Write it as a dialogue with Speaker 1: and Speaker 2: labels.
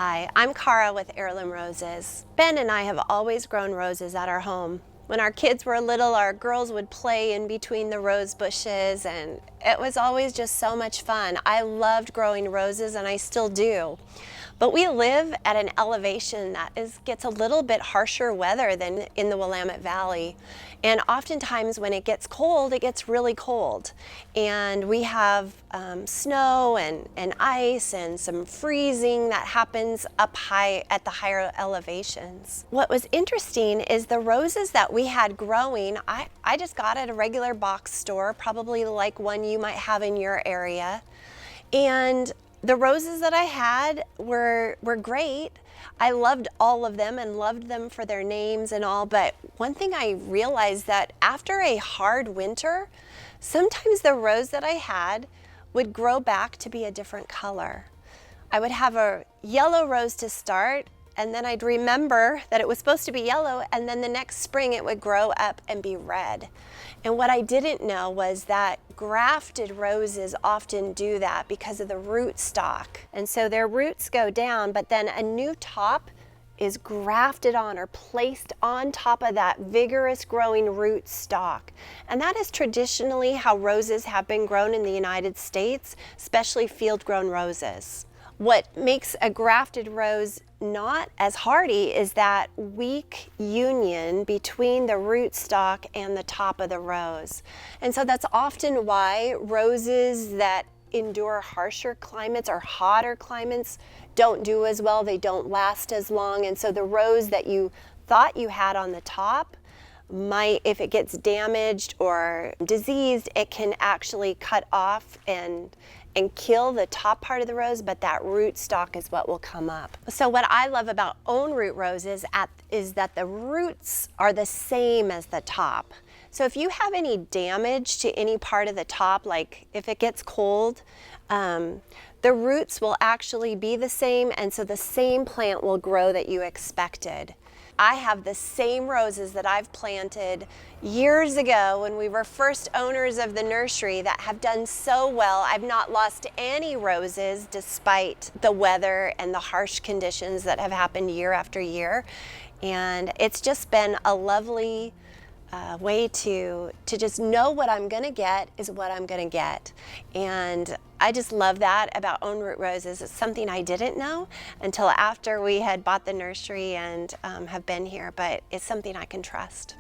Speaker 1: Hi, I'm Cara with Heirloom Roses. Ben and I have always grown roses at our home. When our kids were little, our girls would play in between the rose bushes, and it was always just so much fun. I loved growing roses, and I still do. But we live at an elevation that gets a little bit harsher weather than in the Willamette Valley. And oftentimes when it gets cold, it gets really cold. And we have snow and ice and some freezing that happens up high at the higher elevations. What was interesting is the roses that we had growing, I just got at a regular box store, probably like one you might have in your area. And the roses that I had were great. I loved all of them and loved them for their names and all, but one thing I realized that after a hard winter, sometimes the rose that I had would grow back to be a different color. I would have a yellow rose to start, and then I'd remember that it was supposed to be yellow, and then the next spring it would grow up and be red. And what I didn't know was that grafted roses often do that because of the root stock. And so their roots go down, but then a new top is grafted on or placed on top of that vigorous growing root stock. And that is traditionally how roses have been grown in the United States, especially field-grown roses. What makes a grafted rose not as hardy is that weak union between the root stock and the top of the rose. And so that's often why roses that endure harsher climates or hotter climates don't do as well, they don't last as long. And so the rose that you thought you had on the top might, if it gets damaged or diseased, it can actually cut off and kill the top part of the rose, but that root stock is what will come up. So what I love about own root roses is that the roots are the same as the top. So if you have any damage to any part of the top, like if it gets cold, the roots will actually be the same, and so the same plant will grow that you expected. I have the same roses that I've planted years ago when we were first owners of the nursery that have done so well. I've not lost any roses despite the weather and the harsh conditions that have happened year after year. And it's just been a lovely way to just know what I'm gonna get is what I'm gonna get. And I just love that about own root roses. It's something I didn't know until after we had bought the nursery and have been here, but it's something I can trust.